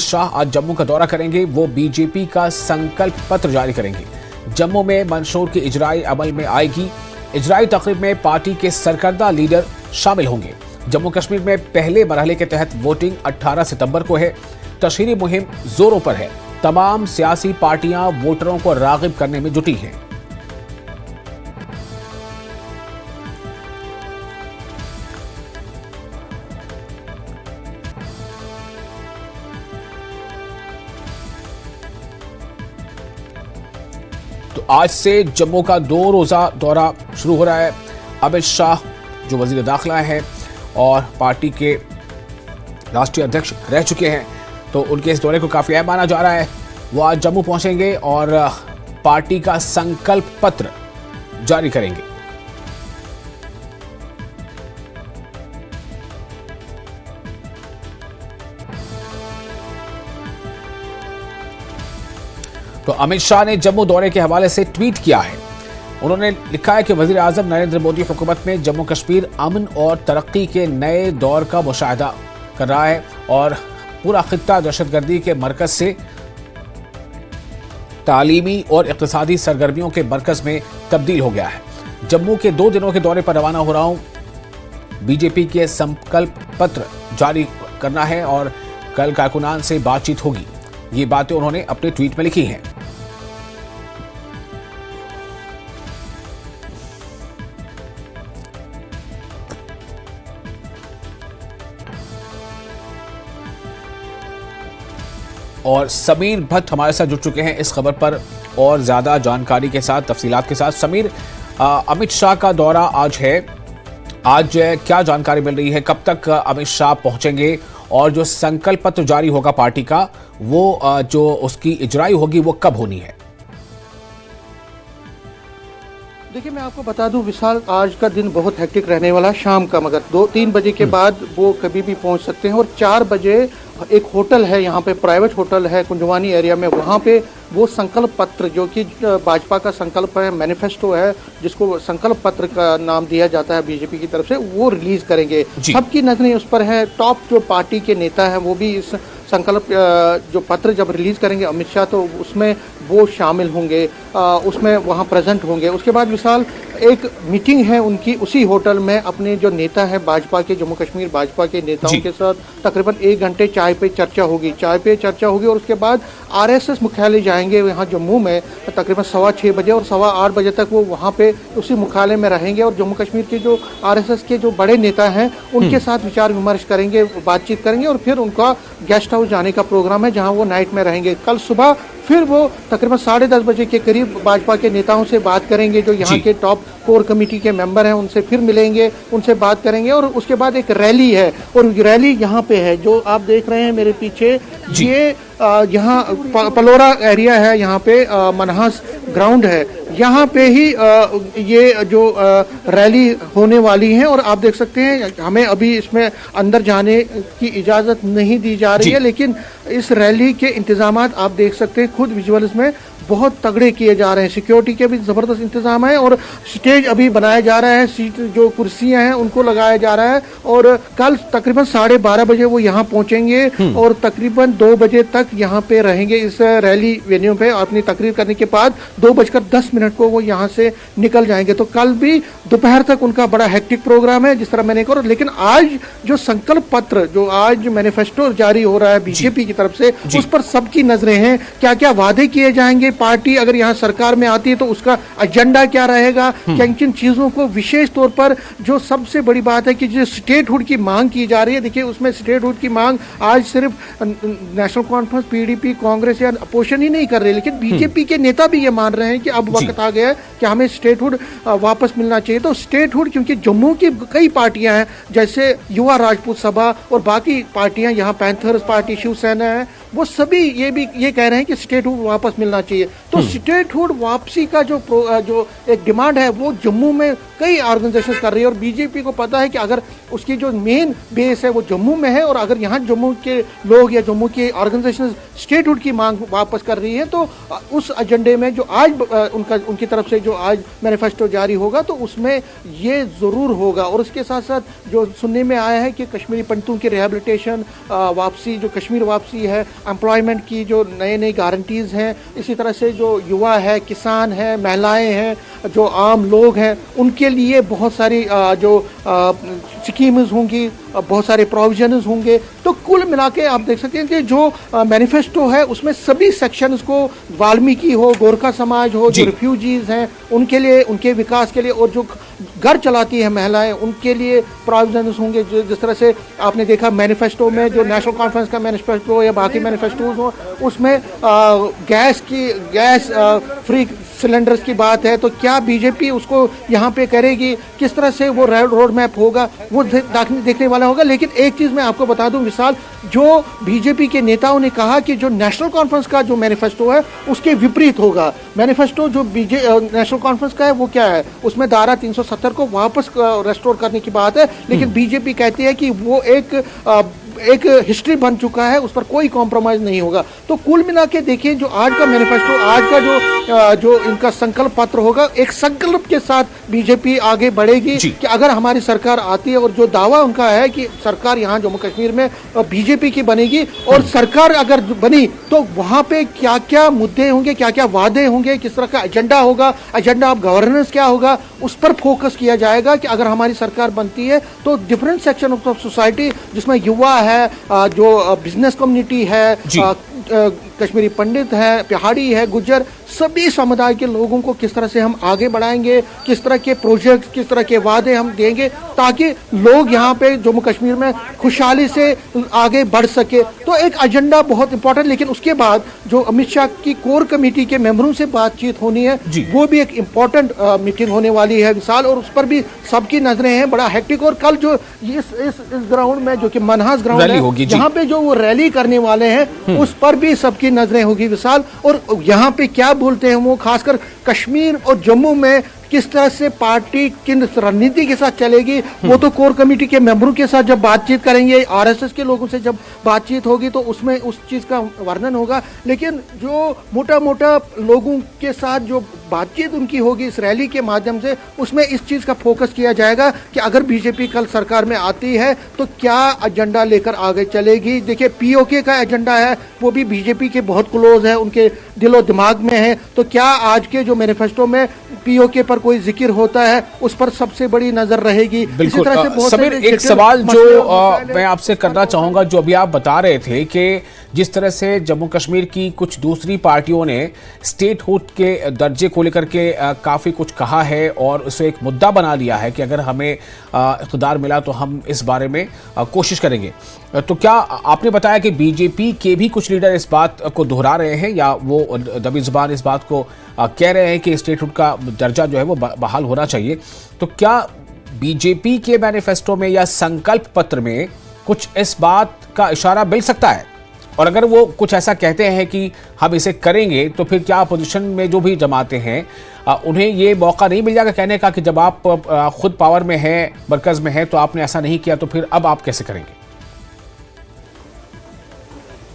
शाह आज जम्मू का दौरा करेंगे। वो बीजेपी का संकल्प पत्र जारी करेंगे। जम्मू में मंशूर की इजराई अमल में आएगी। इजराई तकरीब में पार्टी के सरकर्दा लीडर शामिल होंगे। जम्मू कश्मीर में पहले मरहले के तहत वोटिंग 18 सितंबर को है। तशहीरी मुहिम जोरों पर है। तमाम सियासी पार्टियां वोटरों को रागिब करने में जुटी हैं। तो आज से जम्मू का 2 रोजा दौरा शुरू हो रहा है। अमित शाह जो वजीर दाखिला है और पार्टी के राष्ट्रीय अध्यक्ष रह चुके हैं, तो उनके इस दौरे को काफी अहम माना जा रहा है। वो आज जम्मू पहुंचेंगे और पार्टी का संकल्प पत्र जारी करेंगे। तो अमित शाह ने जम्मू दौरे के हवाले से ट्वीट किया है। उन्होंने लिखा है कि वजीर आजम नरेंद्र मोदी हुकूमत में जम्मू कश्मीर अमन और तरक्की के नए दौर का मुशाहिदा कर रहा है और पूरा खित्ता दहशतगर्दी के मरकज से तालीमी और इक्तिसादी सरगर्मियों के मरकज में तब्दील हो गया है। जम्मू के 2 दिनों के दौरे पर रवाना हो रहा हूं। बीजेपी के संकल्प पत्र जारी करना है और कल कारकुनान से बातचीत होगी। ये बातें उन्होंने अपने ट्वीट में लिखी हैं। और समीर भट्ट हमारे साथ जुड़ चुके हैं इस खबर पर और ज्यादा जानकारी के साथ, तफसीलात के साथ। समीर, अमित शाह का दौरा आज है, आज क्या जानकारी मिल रही है? कब तक अमित शाह पहुंचेंगे और जो संकल्प पत्र जारी होगा पार्टी का, वो जो उसकी इजराई होगी वो कब होनी है? देखिए, मैं आपको बता दूं विशाल, आज का दिन बहुत हेक्टिक रहने वाला। शाम का मगर 2-3 बजे के बाद वो कभी भी पहुंच सकते हैं और 4 बजे एक होटल है यहाँ पे, प्राइवेट होटल है कुंजवानी एरिया में, वहाँ पे वो संकल्प पत्र जो कि भाजपा का संकल्प है, मैनिफेस्टो है, जिसको संकल्प पत्र का नाम दिया जाता है बीजेपी की तरफ से, वो रिलीज करेंगे। सबकी नजरें उस पर है। टॉप जो पार्टी के नेता हैं वो भी इस संकल्प जो पत्र जब रिलीज करेंगे अमित शाह, तो उसमें वो शामिल होंगे, उसमें वहाँ प्रेजेंट होंगे। उसके बाद विशाल एक मीटिंग है उनकी उसी होटल में, अपने जो नेता है भाजपा के, जम्मू कश्मीर भाजपा के नेताओं के साथ तकरीबन 1 घंटे चाय पे चर्चा होगी और उसके बाद आरएसएस मुख्यालय जाएंगे यहाँ जम्मू में तकरीबन 6:15 बजे और 8:15 बजे तक वो वहाँ पे उसी मुख्यालय में रहेंगे और जम्मू कश्मीर के जो आरएसएस के जो बड़े नेता हैं उनके साथ विचार विमर्श करेंगे, बातचीत करेंगे और फिर उनका गेस्ट हाउस जाने का प्रोग्राम है जहाँ वो नाइट में रहेंगे। कल सुबह फिर वो तकरीबन 10:30 बजे के करीब भाजपा के नेताओं से बात करेंगे, जो यहाँ के टॉप कोर कमेटी के मेंबर हैं, उनसे फिर मिलेंगे, उनसे बात करेंगे और उसके बाद एक रैली है और रैली यहाँ पे है जो आप देख रहे हैं मेरे पीछे। ये यहाँ पलोरा एरिया है, यहाँ पे मनहास ग्राउंड है, यहाँ पे ही ये जो रैली होने वाली है और आप देख सकते हैं हमें अभी इसमें अंदर जाने की इजाज़त नहीं दी जा रही है, लेकिन इस रैली के इंतजामात आप देख सकते हैं खुद विजुअल्स में बहुत तगड़े किए जा रहे हैं। सिक्योरिटी के भी ज़बरदस्त इंतजाम है और स्टेज अभी बनाया जा रहा है, सीट जो कुर्सियां हैं उनको लगाया जा रहा है और कल तकरीबन 12:30 बजे वो यहाँ पहुंचेंगे और तकरीबन 2 बजे तक यहाँ पे रहेंगे इस रैली वेन्यू पे। अपनी तकरीर करने के बाद 2:10 को वो यहाँ से निकल जाएंगे। तो कल भी दोपहर तक उनका बड़ा हेक्टिक प्रोग्राम है जिस तरह मैंने कहा। लेकिन आज जो संकल्प पत्र, जो आज मैनिफेस्टो जारी हो रहा है बीजेपी की तरफ से, उस पर सबकी नजरें हैं। क्या क्या वादे किए जाएंगे, पार्टी अगर यहाँ सरकार में आती है तो उसका एजेंडा क्या रहेगा, किन किन चीजों को, विशेष तौर पर जो सबसे बड़ी बात है कि जो स्टेटहुड की मांग की जा रही है। देखिए, उसमें स्टेटहुड की मांग आज सिर्फ नेशनल कॉन्फ्रेंस, पीडीपी, कांग्रेस या अपोजिशन ही नहीं कर रहे, लेकिन बीजेपी के नेता भी ये मान रहे हैं कि अब वक्त आ गया है कि हमें स्टेटहुड वापस मिलना चाहिए। तो स्टेटहुड, क्योंकि जम्मू की कई पार्टियां हैं जैसे युवा राजपूत सभा और बाकी पार्टियां, यहाँ पैंथर्स पार्टी, शिवसेना है, वो सभी ये कह रहे हैं कि स्टेटहुड वापस मिलना चाहिए। तो स्टेटहुड वापसी का जो एक डिमांड है वो जम्मू में कई ऑर्गेनाइजेशन कर रही है और बीजेपी को पता है कि अगर उसकी जो मेन बेस है वो जम्मू में है और अगर यहाँ जम्मू के लोग या जम्मू के ऑर्गेनाइजेशन स्टेटहुड की मांग वापस कर रही है तो उस एजेंडे में जो आज उनकी तरफ से जो आज मैनिफेस्टो जारी होगा तो उसमें ये ज़रूर होगा। और उसके साथ साथ जो सुनने में आया है कि कश्मीरी पंडितों की रिहेबिलिटेशन, वापसी, जो कश्मीर वापसी है, एम्प्लॉयमेंट की जो नई नई गारंटीज़ हैं, इसी तरह से जो युवा है, किसान हैं, महिलाएं हैं, जो आम लोग हैं, उनके लिए बहुत सारी जो स्कीम्स होंगी, बहुत सारे प्रोविजन्स होंगे। तो कुल मिला के आप देख सकते हैं कि जो मैनिफेस्टो है उसमें सभी सेक्शंस को, वाल्मीकि हो, गोरखा समाज हो, जो रिफ्यूजीज हैं उनके लिए, उनके विकास के लिए, और जो घर चलाती है महिलाएं उनके लिए प्रोविजन्स होंगे। जिस तरह से आपने देखा मैनिफेस्टो में, जो नेशनल कॉन्फ्रेंस का मैनिफेस्टो या बाकी मैनिफेस्टोज हो, उसमें गैस फ्री सिलेंडर्स की बात है। तो क्या बीजेपी उसको यहाँ पे करेगी, किस तरह से वो रोड मैप होगा, वो देखने वाला होगा। लेकिन एक चीज़ मैं आपको बता दूं विशाल, जो बीजेपी के नेताओं ने कहा कि जो नेशनल कॉन्फ्रेंस का जो मैनिफेस्टो है उसके विपरीत होगा। मैनिफेस्टो जो नेशनल कॉन्फ्रेंस का है वो क्या है, उसमें धारा 370 को वापस रेस्टोर करने की बात है, लेकिन बीजेपी कहती है कि वो एक हिस्ट्री बन चुका है, उस पर कोई कॉम्प्रोमाइज नहीं होगा। तो कुल मिला के देखिए, जो आज का मैनिफेस्टो, आज का जो इनका संकल्प पत्र होगा, एक संकल्प के साथ बीजेपी आगे बढ़ेगी कि अगर हमारी सरकार आती है, और जो दावा उनका है कि सरकार यहाँ जम्मू कश्मीर में बीजेपी की बनेगी, और सरकार अगर बनी तो वहाँ पे क्या क्या मुद्दे होंगे, क्या क्या वादे होंगे, किस तरह का एजेंडा होगा, एजेंडा ऑफ गवर्नेंस क्या होगा, उस पर फोकस किया जाएगा कि अगर हमारी सरकार बनती है तो डिफरेंट सेक्शन ऑफ सोसाइटी, जिसमें युवा है, जो बिजनेस कम्युनिटी है, कश्मीरी पंडित है, पहाड़ी है, गुज्जर, सभी समुदाय के लोगों को किस तरह से हम आगे बढ़ाएंगे, किस तरह के प्रोजेक्ट, किस तरह के वादे हम देंगे ताकि लोग यहाँ पे जम्मू कश्मीर में खुशहाली से आगे बढ़ सके। तो एक एजेंडा बहुत इंपॉर्टेंट। लेकिन उसके बाद जो अमित शाह की कोर कमेटी के मेंबरों से बातचीत होनी है, वो भी एक इम्पॉर्टेंट मीटिंग होने वाली है विशाल, और उस पर भी सबकी नजरें हैं, बड़ा हेक्टिक। और कल जो इस ग्राउंड में, जो कि मनहास ग्राउंड है, जहाँ पे जो वो रैली करने वाले हैं, उस पर भी सबकी नजरें होगी विशाल। और यहाँ पे क्या बोलते हैं वो, खासकर कश्मीर और जम्मू में किस तरह से पार्टी किन रणनीति के साथ चलेगी, वो तो कोर कमेटी के मेंबरों के साथ जब बातचीत करेंगे, आरएसएस के लोगों से जब बातचीत होगी तो उसमें उस चीज का वर्णन होगा। लेकिन जो मोटा मोटा लोगों के साथ जो बातचीत उनकी होगी इस रैली के माध्यम से, उसमें इस चीज का फोकस किया जाएगा कि अगर बीजेपी कल सरकार में आती है तो क्या एजेंडा लेकर आगे चलेगी। देखिए, पीओके का एजेंडा है, वो भी बीजेपी के बहुत क्लोज है, उनके दिलो दिमाग में है। तो क्या आज के जो मैनिफेस्टो में पीओके पर कोई जिक्र होता है, उस पर सबसे बड़ी नजर रहेगी। बिल्कुल। समीर, एक सवाल जो मैं आपसे करना चाहूंगा, जो अभी आप बता रहे थे कि जिस तरह से जम्मू कश्मीर की कुछ दूसरी पार्टियों ने स्टेटहुड के दर्जे को लेकर के काफी कुछ कहा है और उसे एक मुद्दा बना लिया है कि अगर हमें इक़्तिदार मिला तो हम इस बारे में कोशिश करेंगे। तो क्या आपने बताया कि बीजेपी के भी कुछ लीडर इस बात को दोहरा रहे हैं, या वो दबी जुबान इस बात को कह रहे हैं कि स्टेटहुड का दर्जा जो है वो बहाल होना चाहिए? तो क्या बीजेपी के मैनिफेस्टो में या संकल्प पत्र में कुछ इस बात का इशारा मिल सकता है? और अगर वो कुछ ऐसा कहते हैं कि हम इसे करेंगे, तो फिर क्या अपोजिशन में जो भी जमाते हैं उन्हें ये मौका नहीं मिल जाएगा कहने का कि जब आप खुद पावर में हैं, मरकज में हैं, तो आपने ऐसा नहीं किया, तो फिर अब आप कैसे करेंगे?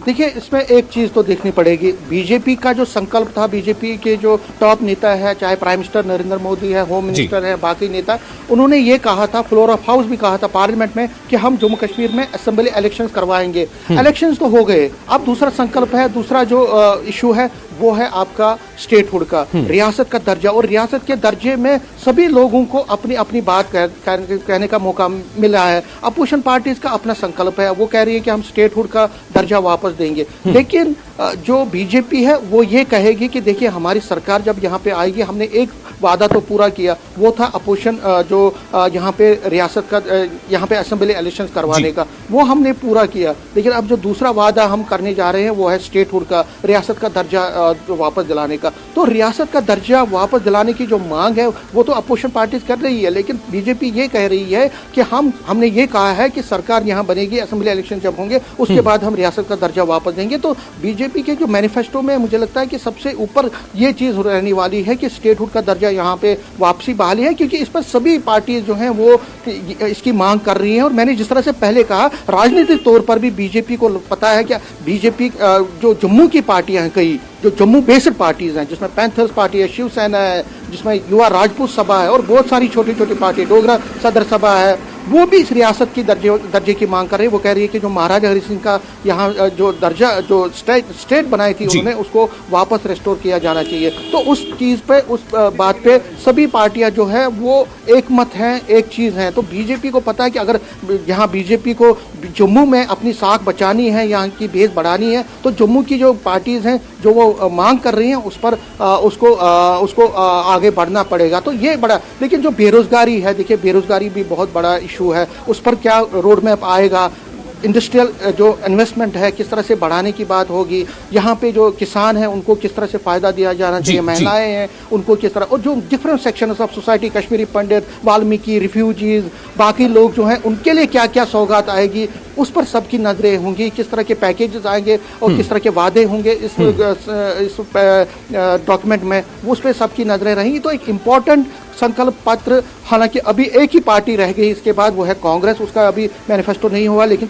देखिए, इसमें एक चीज़ तो देखनी पड़ेगी। बीजेपी का जो संकल्प था, बीजेपी के जो टॉप नेता है, चाहे प्राइम मिनिस्टर नरेंद्र मोदी है, होम मिनिस्टर है, बाकी नेता, उन्होंने ये कहा था, फ्लोर ऑफ हाउस भी कहा था पार्लियामेंट में, कि हम जम्मू कश्मीर में असेंबली इलेक्शंस करवाएंगे। इलेक्शंस तो हो गए, अब दूसरा संकल्प है, दूसरा जो इशू है वो है आपका स्टेटहुड का, रियासत का दर्जा। और रियासत के दर्जे में सभी लोगों को अपनी अपनी बात कहने का मौका मिला है। अपोजिशन पार्टीज का अपना संकल्प है, वो कह रही है कि हम स्टेटहुड का दर्जा वापस देंगे। लेकिन जो बीजेपी है वो ये कहेगी कि देखिए, हमारी सरकार जब यहाँ पे आएगी, हमने एक वादा तो पूरा किया, वो था अपोजिशन जो यहाँ पे रियासत का, यहाँ पे असेंबली इलेक्शंस करवाने का, वो हमने पूरा किया। लेकिन अब जो दूसरा वादा हम करने जा रहे हैं वो है स्टेटहुड का, रियासत का दर्जा वापस दिलाने का। तो रियासत का दर्जा वापस दिलाने की जो मांग है वो तो अपोजिशन पार्टीज कर रही है, लेकिन बीजेपी ये कह रही है कि हमने ये कहा है कि सरकार यहाँ बनेगी, असेंबली इलेक्शन जब होंगे उसके बाद हम रियासत का दर्जा वापस देंगे। तो बीजेपी के जो मैनिफेस्टो में मुझे लगता है कि सबसे ऊपर ये चीज रहने वाली है कि स्टेटहुड का दर्जा यहाँ पे वापसी बहाली है, क्योंकि इस पर सभी पार्टीज जो हैं वो इसकी मांग कर रही हैं। और मैंने जिस तरह से पहले कहा, राजनीतिक तौर पर भी बीजेपी को पता है कि बीजेपी जो जम्मू की पार्टियां हैं, कई जो जम्मू बेस्ड पार्टीज हैं, जिसमें पैंथर्स पार्टी है, शिवसेना है, जिसमें युवा राजपूत सभा है, और बहुत सारी छोटी छोटी पार्टी, डोगरा सदर सभा है, वो भी इस रियासत की दर्जे की मांग कर रही है। वो कह रही है कि जो महाराजा हरि सिंह का यहाँ जो दर्जा जो स्टेट बनाई थी उन्होंने, उसको वापस रेस्टोर किया जाना चाहिए। तो उस चीज़ पे, उस बात पे सभी पार्टियां जो है वो एक मत हैं, एक चीज़ हैं। तो बीजेपी को पता है कि अगर यहाँ बीजेपी को जम्मू में अपनी साख बचानी है, यहाँ की बेस बढ़ानी है, तो जम्मू की जो पार्टीज हैं जो वो मांग कर रही हैं उस पर उसको आगे बढ़ना पड़ेगा। तो ये बड़ा, लेकिन जो बेरोजगारी है, देखिए बेरोजगारी भी बहुत बड़ा इशू है, उस पर क्या रोड मैप आएगा। इंडस्ट्रियल जो इन्वेस्टमेंट है किस तरह से बढ़ाने की बात होगी, यहाँ पे जो किसान हैं उनको किस तरह से फ़ायदा दिया जाना चाहिए, महिलाएं हैं उनको किस तरह, और जो different sections of society, Kashmiri Pandit, Valmiki, refugees, बाकी लोग जो हैं उनके लिए क्या क्या सौगात आएगी, उस पर सबकी नजरें होंगी। किस तरह के पैकेजेस आएंगे और किस तरह के वादे होंगे इस डॉक्यूमेंट में, उस पर सबकी नजरें रहेंगी। तो एक इम्पॉर्टेंट संकल्प पत्र, हालांकि अभी एक ही पार्टी रह गई इसके बाद, वो है कांग्रेस, उसका अभी मैनिफेस्टो नहीं हुआ, लेकिन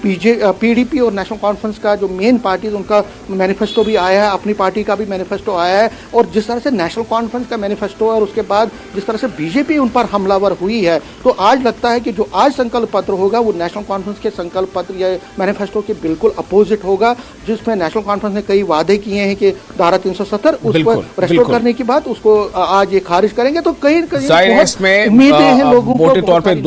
पीडीपी और नेशनल कॉन्फ्रेंस का जो मेन पार्टी उनका मैनिफेस्टो भी आया है, अपनी पार्टी का भी मैनिफेस्टो आया है। और जिस तरह से नेशनल कॉन्फ्रेंस का मैनिफेस्टो और उसके बाद जिस तरह से बीजेपी उन पर हमलावर हुई है, तो आज लगता है कि जो आज संकल्प पत्र होगा वो नेशनल कॉन्फ्रेंस के संकल्प पत्र या मैनिफेस्टो के बिल्कुल अपोजिट होगा, जिसमें नेशनल कॉन्फ्रेंस ने कई वादे किए हैं कि धारा 370 उस पर रेस्टोर करने की बात, उसको आज ये खारिज करेंगे। तो कहीं उम्मीदें हैं लोगों को।